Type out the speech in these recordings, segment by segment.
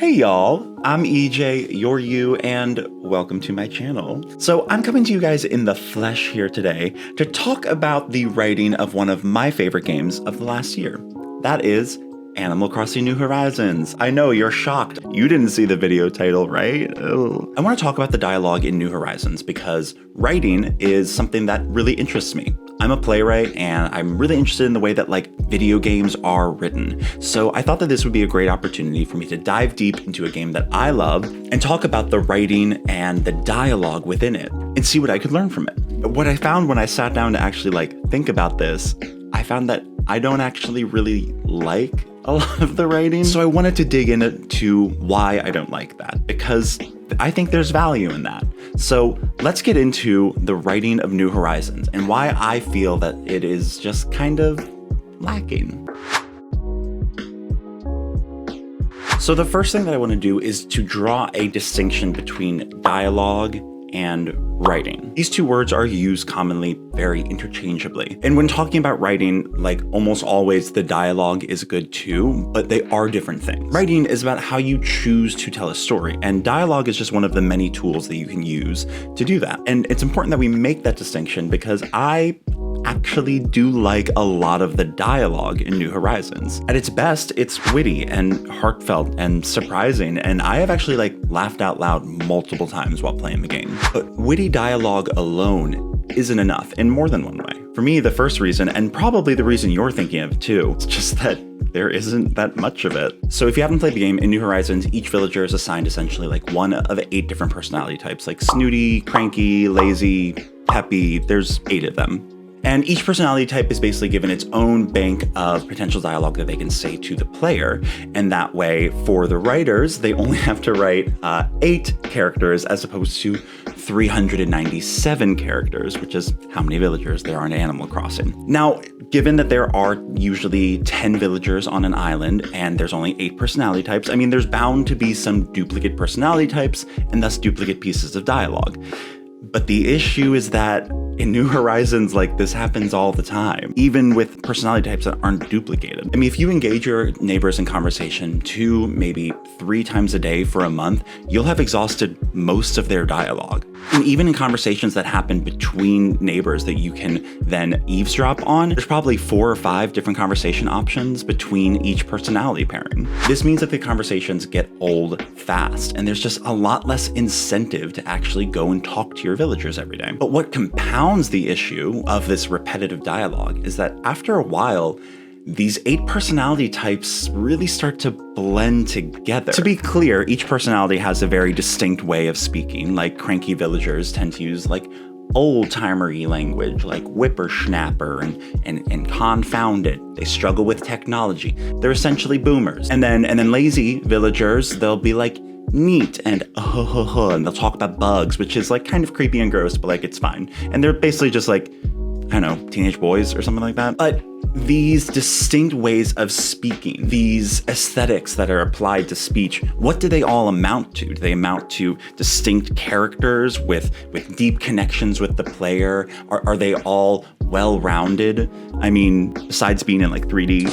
Hey y'all, I'm EJ, you're you, and welcome to my channel. So I'm coming to you guys in the flesh here today to talk about the writing of one of my favorite games of the last year. That is Animal Crossing New Horizons. I know, you're shocked. You didn't see the video title, right? Ugh. I want to talk about the dialogue in New Horizons because writing is something that really interests me. I'm a playwright and I'm really interested in the way that video games are written. So I thought that this would be a great opportunity for me to dive deep into a game that I love and talk about the writing and the dialogue within it and see what I could learn from it. What I found when I sat down to actually think about this, I found that I don't actually really like a lot of the writing. So I wanted to dig into why I don't like that, because I think there's value in that. So let's get into the writing of New Horizons and why I feel that it is just kind of lacking. So the first thing that I want to do is to draw a distinction between dialogue and writing. These two words are used commonly very interchangeably. And when talking about writing, almost always the dialogue is good too, but they are different things. Writing is about how you choose to tell a story, and dialogue is just one of the many tools that you can use to do that. And it's important that we make that distinction because I actually do like a lot of the dialogue in New Horizons. At its best, it's witty and heartfelt and surprising, and I have actually laughed out loud multiple times while playing the game. But witty dialogue alone isn't enough in more than one way. For me, the first reason, and probably the reason you're thinking of too, is just that there isn't that much of it. So if you haven't played the game, in New Horizons, each villager is assigned essentially one of 8 different personality types, like snooty, cranky, lazy, peppy. There's 8 of them. And each personality type is basically given its own bank of potential dialogue that they can say to the player. And that way, for the writers, they only have to write 8 characters as opposed to 397 characters, which is how many villagers there are in Animal Crossing. Now, given that there are usually 10 villagers on an island and there's only 8 personality types, I mean, there's bound to be some duplicate personality types and thus duplicate pieces of dialogue. But the issue is that in New Horizons, this happens all the time, even with personality types that aren't duplicated. I mean, if you engage your neighbors in conversation 2, maybe 3 times a day for a month, you'll have exhausted most of their dialogue. And even in conversations that happen between neighbors that you can then eavesdrop on, there's probably 4 or 5 different conversation options between each personality pairing. This means that the conversations get old fast, and there's just a lot less incentive to actually go and talk to your villagers every day. But what compounds the issue of this repetitive dialogue is that after a while, these 8 personality types really start to blend together. To be clear, each personality has a very distinct way of speaking. Cranky villagers tend to use old-timery language, like whippersnapper and confounded. They struggle with technology. They're essentially boomers. And then lazy villagers, they'll be neat and and they'll talk about bugs, which is kind of creepy and gross, but it's fine. And they're basically just I don't know, teenage boys or something like that. But these distinct ways of speaking, these aesthetics that are applied to speech, what do they all amount to? Do they amount to distinct characters with deep connections with the player? Are they all well-rounded? I mean, besides being in 3D.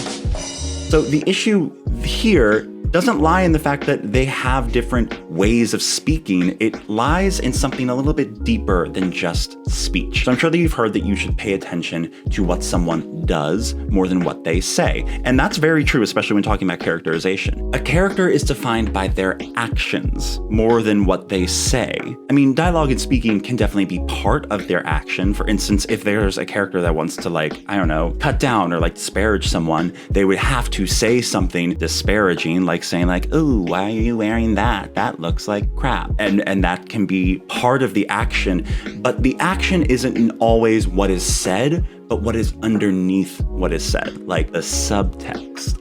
So the issue here doesn't lie in the fact that they have different ways of speaking. It lies in something a little bit deeper than just speech. So I'm sure that you've heard that you should pay attention to what someone does more than what they say. And that's very true, especially when talking about characterization. A character is defined by their actions more than what they say. I mean, dialogue and speaking can definitely be part of their action. For instance, if there's a character that wants to I don't know, cut down or disparage someone, they would have to say something disparaging, saying "Ooh, why are you wearing that? That looks like crap." And that can be part of the action, but the action isn't always what is said, but what is underneath what is said, the subtext.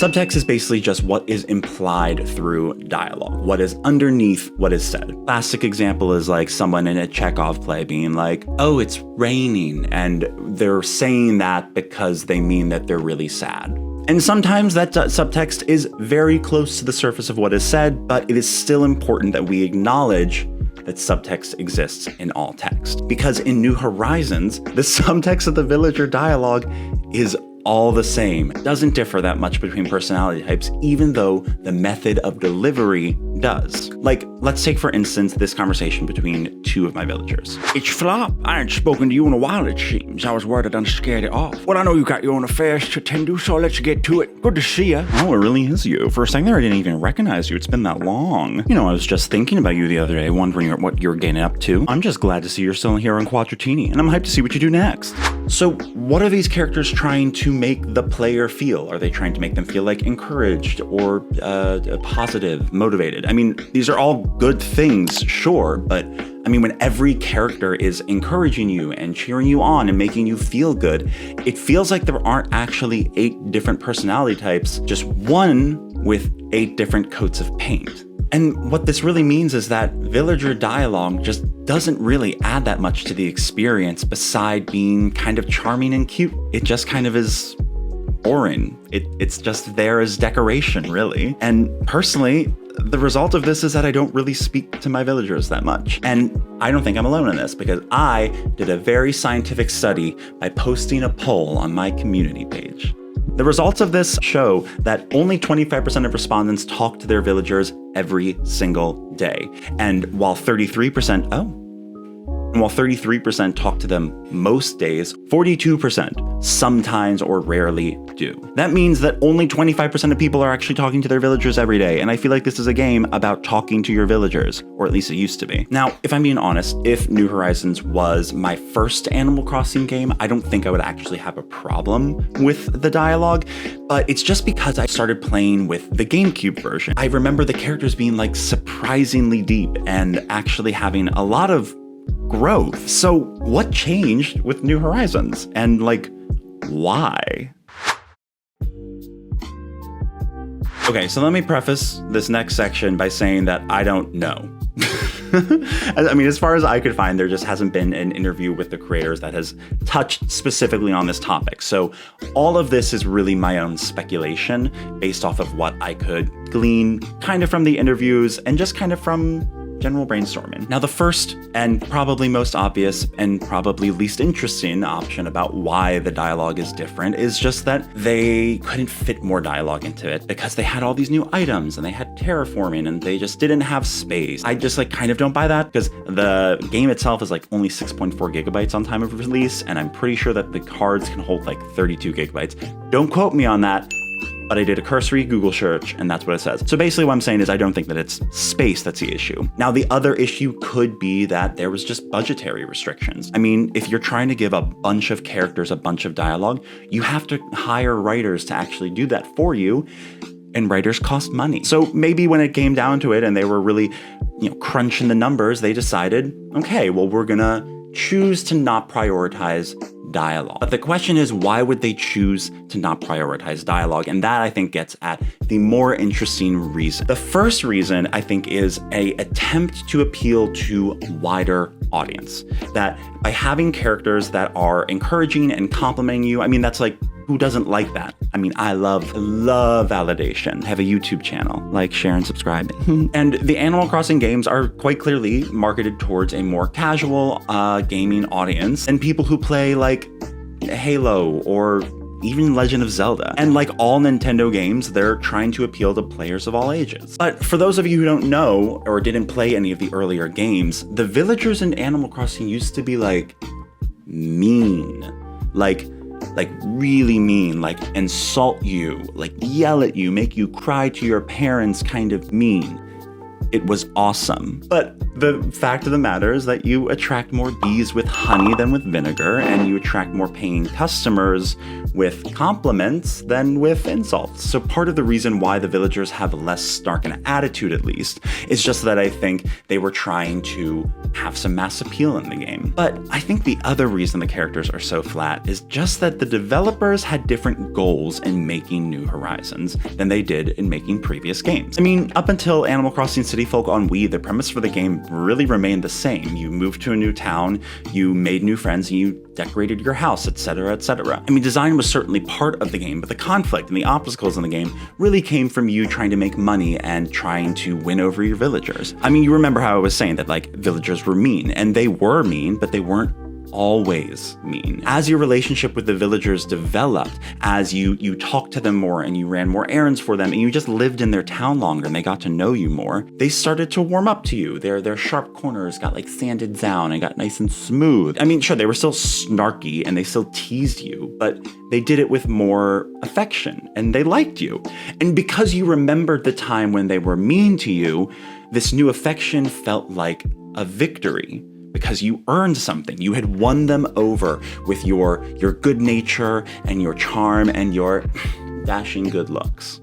Subtext is basically just what is implied through dialogue, what is underneath what is said. Classic example is someone in a Chekhov play being "Oh, it's raining," and they're saying that because they mean that they're really sad. And sometimes that subtext is very close to the surface of what is said, but it is still important that we acknowledge that subtext exists in all text. Because in New Horizons, the subtext of the villager dialogue is all the same. It doesn't differ that much between personality types, even though the method of delivery does. Like, let's take for instance this conversation between two of my villagers. It's Flop. I ain't spoken to you in a while, it seems. I was worried I done scared it off. Well, I know you got your own affairs to tend to, so let's get to it. Good to see ya. Oh, it really is you. For a second there, I didn't even recognize you. It's been that long. You know, I was just thinking about you the other day, wondering what you were getting up to. I'm just glad to see you're still here on Quadratini, and I'm hyped to see what you do next. So, what are these characters trying to make the player feel? Are they trying to make them feel like encouraged or positive, motivated? I mean, these are all good things, sure, but I mean, when every character is encouraging you and cheering you on and making you feel good, it feels like there aren't actually 8 different personality types, just one with 8 different coats of paint. And what this really means is that villager dialogue just doesn't really add that much to the experience beside being kind of charming and cute. It just kind of is boring. It's just there as decoration, really. And personally, the result of this is that I don't really speak to my villagers that much. And I don't think I'm alone in this, because I did a very scientific study by posting a poll on my community page. The results of this show that only 25% of respondents talk to their villagers every single day. And while 33% talk to them most days, 42% sometimes or rarely do. That means that only 25% of people are actually talking to their villagers every day, and I feel like this is a game about talking to your villagers, or at least it used to be. Now, if I'm being honest, if New Horizons was my first Animal Crossing game, I don't think I would actually have a problem with the dialogue, but it's just because I started playing with the GameCube version. I remember the characters being like surprisingly deep and actually having a lot of growth. So what changed with New Horizons? And like, why? Okay, so let me preface this next section by saying that I don't know. I mean, as far as I could find, there just hasn't been an interview with the creators that has touched specifically on this topic. So all of this is really my own speculation based off of what I could glean kind of from the interviews and just kind of from general brainstorming. Now, the first and probably most obvious and probably least interesting option about why the dialogue is different is just that they couldn't fit more dialogue into it because they had all these new items and they had terraforming and they just didn't have space. I just like kind of don't buy that because the game itself is like only 6.4 gigabytes on time of release, and I'm pretty sure that the cards can hold like 32 gigabytes. Don't quote me on that, but I did a cursory Google search and that's what it says. So basically what I'm saying is I don't think that it's space that's the issue. Now, the other issue could be that there was just budgetary restrictions. I mean, if you're trying to give a bunch of characters a bunch of dialogue, you have to hire writers to actually do that for you, and writers cost money. So maybe when it came down to it and they were really, crunching the numbers, they decided, okay, well, we're gonna choose to not prioritize dialogue. But the question is, why would they choose to not prioritize dialogue? And that, I think, gets at the more interesting reason. The first reason, I think, is an attempt to appeal to a wider audience. That by having characters that are encouraging and complimenting you, I mean, that's like, who doesn't like that? I mean, I love validation. I have a YouTube channel. Like, share, and subscribe. And the Animal Crossing games are quite clearly marketed towards a more casual gaming audience and people who play like Halo or even Legend of Zelda. And like all Nintendo games, they're trying to appeal to players of all ages. But for those of you who don't know or didn't play any of the earlier games, the villagers in Animal Crossing used to be like mean. Like really mean, like insult you, like yell at you, make you cry to your parents, kind of mean. It was awesome. But the fact of the matter is that you attract more bees with honey than with vinegar, and you attract more paying customers with compliments than with insults. So part of the reason why the villagers have less snark and attitude, at least, is just that I think they were trying to have some mass appeal in the game. But I think the other reason the characters are so flat is just that the developers had different goals in making New Horizons than they did in making previous games. I mean, up until Animal Crossing City Folk on Wii, the premise for the game really remained the same. You moved to a new town, you made new friends, and you decorated your house, etc., etc. I mean, design was certainly part of the game, but the conflict and the obstacles in the game really came from you trying to make money and trying to win over your villagers. I mean, you remember how I was saying that like villagers were mean, and they were mean, but they weren't always mean. As your relationship with the villagers developed, as you talked to them more and you ran more errands for them and you just lived in their town longer and they got to know you more, they started to warm up to you. Their sharp corners got like sanded down and got nice and smooth. I mean, sure, they were still snarky and they still teased you, but they did it with more affection and they liked you. And because you remembered the time when they were mean to you, this new affection felt like a victory because you earned something. You had won them over with your good nature and your charm and your dashing good looks.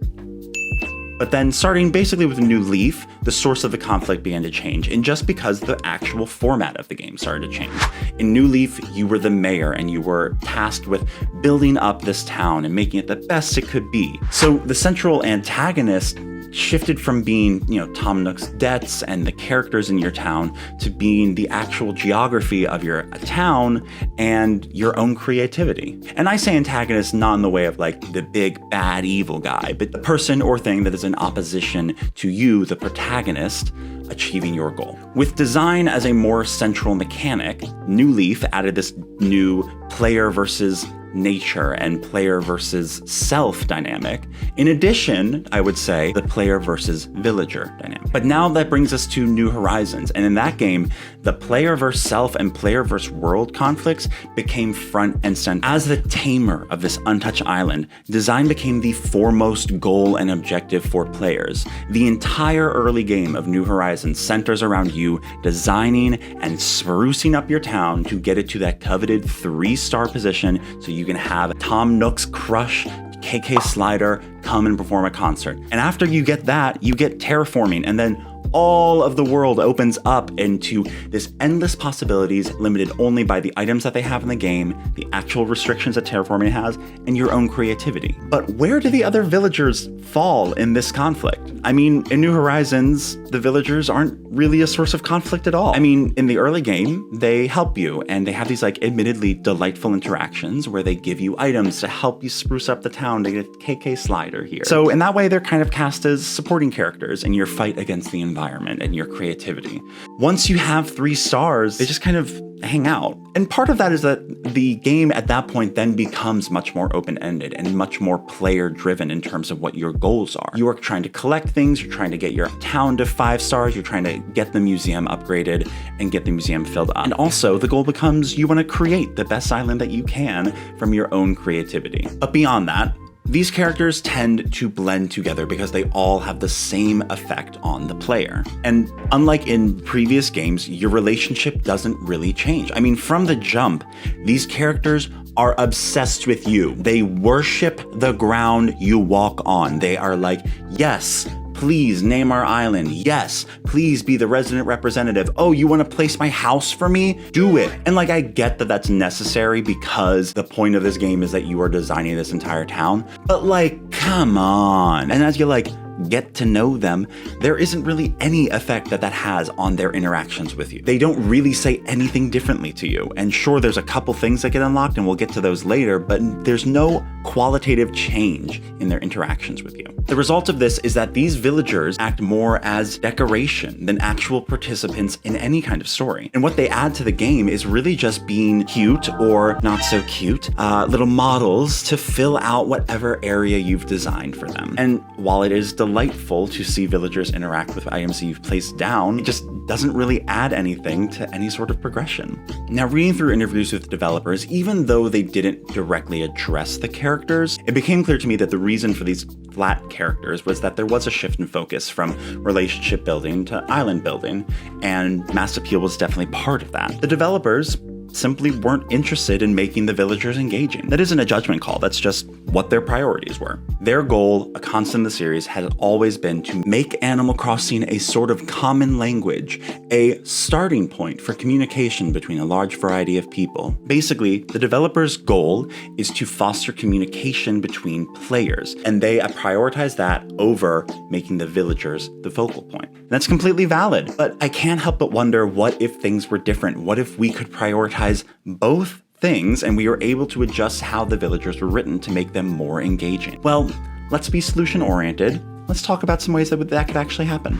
But then starting basically with a new leaf, the source of the conflict began to change, and just because the actual format of the game started to change. In New Leaf, you were the mayor and you were tasked with building up this town and making it the best it could be. So the central antagonist shifted from being, Tom Nook's debts and the characters in your town to being the actual geography of your town and your own creativity. And I say antagonist not in the way of like the big bad evil guy, but the person or thing that is in opposition to you, the protagonist, achieving your goal. With design as a more central mechanic, New Leaf added this new player versus nature and player versus self dynamic. In addition, I would say the player versus villager dynamic. But now that brings us to New Horizons. And in that game, the player versus self and player versus world conflicts became front and center. As the tamer of this untouched island, design became the foremost goal and objective for players. The entire early game of New Horizons centers around you designing and sprucing up your town to get it to that coveted 3-star position so you can have Tom Nook's crush, KK Slider, come and perform a concert. And after you get that, you get terraforming, and then all of the world opens up into this endless possibilities limited only by the items that they have in the game, the actual restrictions that terraforming has, and your own creativity. But where do the other villagers fall in this conflict? I mean, in New Horizons, the villagers aren't really a source of conflict at all. I mean, in the early game, they help you and they have these like admittedly delightful interactions where they give you items to help you spruce up the town to get KK Slider here. So in that way, they're kind of cast as supporting characters in your fight against the environment and your creativity. Once you have 3 stars, they just kind of hang out. And part of that is that the game at that point then becomes much more open-ended and much more player-driven in terms of what your goals are. You are trying to collect things, you're trying to get your town to 5 stars, you're trying to get the museum upgraded and get the museum filled up. And also the goal becomes you want to create the best island that you can from your own creativity. But beyond that, these characters tend to blend together because they all have the same effect on the player. And unlike in previous games, your relationship doesn't really change. I mean, from the jump, these characters are obsessed with you. They worship the ground you walk on. They are like, yes, please name our island. Yes, please be the resident representative. Oh, you want to place my house for me? Do it. And like, I get that that's necessary because the point of this game is that you are designing this entire town. But like, come on. And as you like get to know them, there isn't really any effect that has on their interactions with you. They don't really say anything differently to you. And sure, there's a couple things that get unlocked and we'll get to those later, but there's no qualitative change in their interactions with you. The result of this is that these villagers act more as decoration than actual participants in any kind of story. And what they add to the game is really just being cute or not so cute, little models to fill out whatever area you've designed for them. And while it is delightful to see villagers interact with items that you've placed down, it just doesn't really add anything to any sort of progression. Now, reading through interviews with developers, even though they didn't directly address the characters, it became clear to me that the reason for these flat characters was that there was a shift in focus from relationship building to island building, and mass appeal was definitely part of that. The developers simply weren't interested in making the villagers engaging. That isn't a judgment call, that's just what their priorities were. Their goal, a constant in the series, has always been to make Animal Crossing a sort of common language, a starting point for communication between a large variety of people. Basically, the developers' goal is to foster communication between players, and they prioritize that over making the villagers the focal point. That's completely valid, but I can't help but wonder, what if things were different? What if we could prioritize both things and we were able to adjust how the villagers were written to make them more engaging? Well, let's be solution oriented. Let's talk about some ways that could actually happen.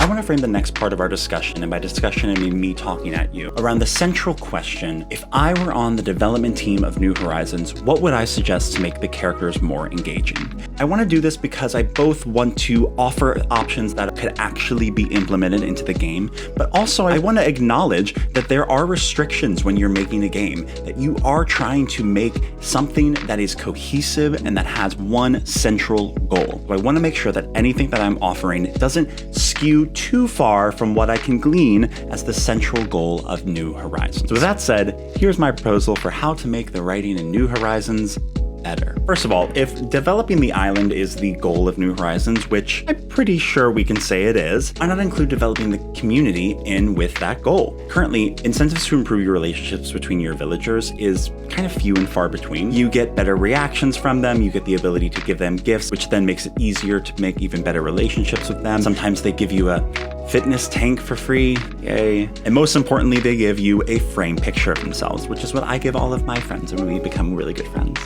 want to frame the next part of our discussion, and by discussion I mean me talking at you, around the central question: if I were on the development team of New Horizons, what would I suggest to make the characters more engaging? I want to do this because I both want to offer options that could actually be implemented into the game, but also I want to acknowledge that there are restrictions when you're making a game, that you are trying to make something that is cohesive and that has one central goal. So I want to make sure that anything that I'm offering doesn't skew too far from what I can glean as the central goal of New Horizons. So with that said, here's my proposal for how to make the writing in New Horizons better. First of all, if developing the island is the goal of New Horizons, which I'm pretty sure we can say it is, why not include developing the community in with that goal? Currently, incentives to improve your relationships between your villagers is kind of few and far between. You get better reactions from them, you get the ability to give them gifts, which then makes it easier to make even better relationships with them. Sometimes they give you a fitness tank for free, yay. And most importantly, they give you a framed picture of themselves, which is what I give all of my friends when we become really good friends.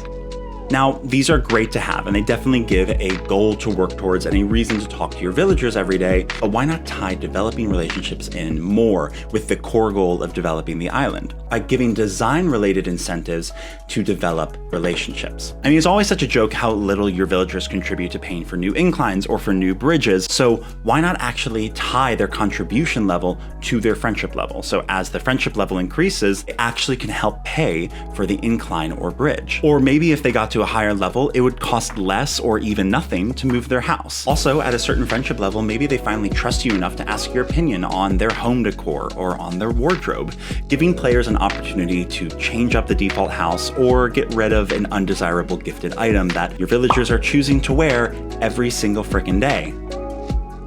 Now, these are great to have, and they definitely give a goal to work towards and a reason to talk to your villagers every day, but why not tie developing relationships in more with the core goal of developing the island by giving design-related incentives to develop relationships? I mean, it's always such a joke how little your villagers contribute to paying for new inclines or for new bridges, so why not actually tie their contribution level to their friendship level? So as the friendship level increases, it actually can help pay for the incline or bridge. Or maybe if they got to a higher level, it would cost less or even nothing to move their house. Also, at a certain friendship level, maybe they finally trust you enough to ask your opinion on their home decor or on their wardrobe, giving players an opportunity to change up the default house or get rid of an undesirable gifted item that your villagers are choosing to wear every single frickin' day.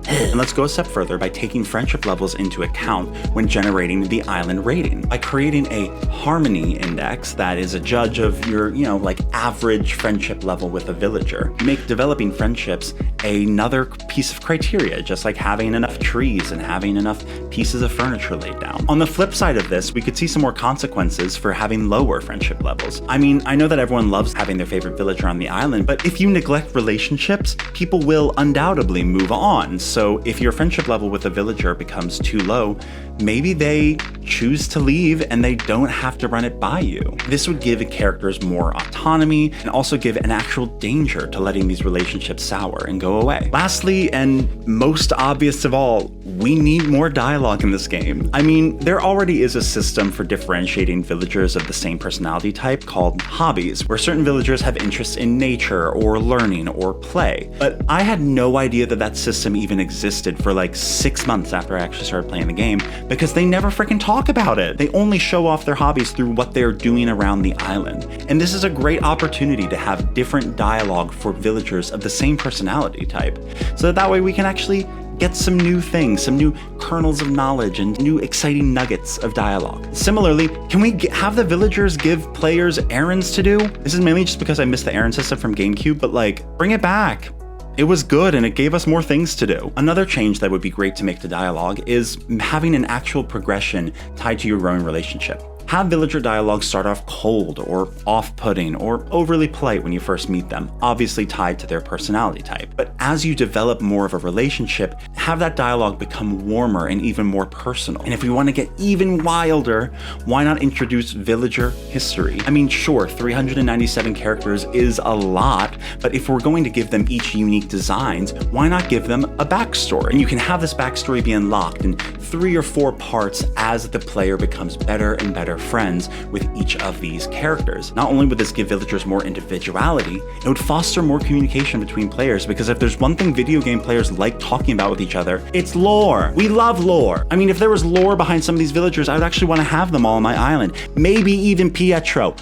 And let's go a step further by taking friendship levels into account when generating the island rating. By creating a harmony index that is a judge of your, like average friendship level with a villager. Make developing friendships another piece of criteria, just like having enough trees and having enough pieces of furniture laid down. On the flip side of this, we could see some more consequences for having lower friendship levels. I mean, I know that everyone loves having their favorite villager on the island, but if you neglect relationships, people will undoubtedly move on. So if your friendship level with a villager becomes too low, maybe they choose to leave and they don't have to run it by you. This would give characters more autonomy and also give an actual danger to letting these relationships sour and go away. Lastly, and most obvious of all, we need more dialogue in this game. I mean, there already is a system for differentiating villagers of the same personality type called hobbies, where certain villagers have interests in nature or learning or play. But I had no idea that that system even existed for like 6 months after I actually started playing the game, because they never freaking talk about it. They only show off their hobbies through what they're doing around the island. And this is a great opportunity to have different dialogue for villagers of the same personality type, so that way we can actually get some new things, some new kernels of knowledge and new exciting nuggets of dialogue. Similarly, can we have the villagers give players errands to do? This is mainly just because I missed the errand system from GameCube, but like, bring it back. It was good and it gave us more things to do. Another change that would be great to make to dialogue is having an actual progression tied to your growing relationship. Have villager dialogue start off cold or off-putting or overly polite when you first meet them, obviously tied to their personality type. But as you develop more of a relationship, have that dialogue become warmer and even more personal. And if we want to get even wilder, why not introduce villager history? I mean, sure, 397 characters is a lot, but if we're going to give them each unique designs, why not give them a backstory? And you can have this backstory be unlocked in 3 or 4 parts as the player becomes better and better friends with each of these characters. Not only would this give villagers more individuality, it would foster more communication between players, because if there's one thing video game players like talking about with each other, it's lore. We love lore. I mean, if there was lore behind some of these villagers, I would actually want to have them all on my island. Maybe even Pietro.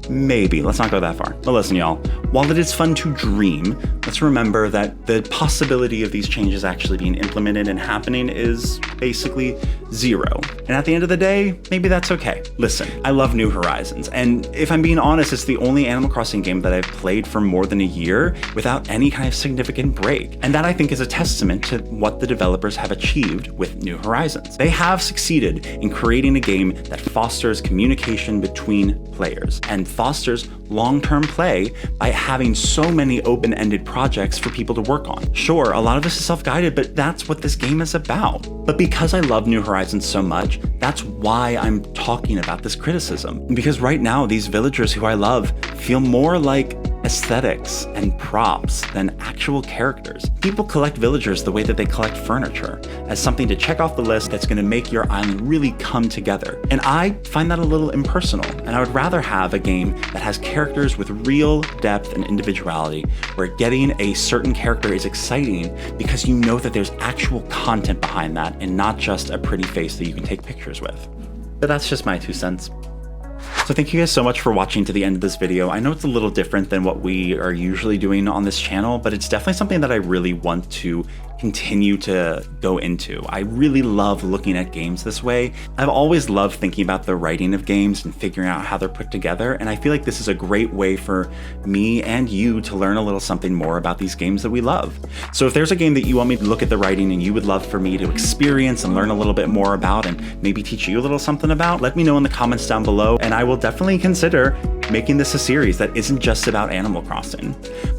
Maybe, let's not go that far. But listen, y'all, while it is fun to dream, let's remember that the possibility of these changes actually being implemented and happening is basically 0. And at the end of the day, maybe that's okay. Listen, I love New Horizons, and if I'm being honest, it's the only Animal Crossing game that I've played for more than a year without any kind of significant break. And that, I think, is a testament to what the developers have achieved with New Horizons. They have succeeded in creating a game that fosters communication between players and fosters long-term play by having so many open-ended projects for people to work on. Sure, a lot of this is self-guided, but that's what this game is about. But because I love New Horizons so much, that's why I'm talking about this criticism. Because right now, these villagers who I love feel more like aesthetics and props than actual characters. People collect villagers the way that they collect furniture, as something to check off the list that's going to make your island really come together. And I find that a little impersonal, and I would rather have a game that has characters with real depth and individuality, where getting a certain character is exciting because you know that there's actual content behind that and not just a pretty face that you can take pictures with. But that's just my 2 cents. So thank you guys so much for watching to the end of this video. I know it's a little different than what we are usually doing on this channel, but it's definitely something that I really want to continue to go into. I really love looking at games this way. I've always loved thinking about the writing of games and figuring out how they're put together, and I feel like this is a great way for me and you to learn a little something more about these games that we love. So if there's a game that you want me to look at the writing and you would love for me to experience and learn a little bit more about and maybe teach you a little something about, let me know in the comments down below, and I will definitely consider making this a series that isn't just about Animal Crossing.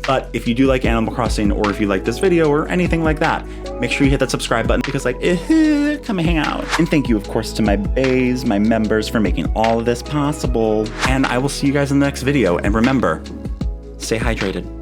But if you do like Animal Crossing, or if you like this video or anything like that, make sure you hit that subscribe button because come and hang out. And thank you, of course, to my Baes, my members, for making all of this possible. And I will see you guys in the next video. And remember, stay hydrated.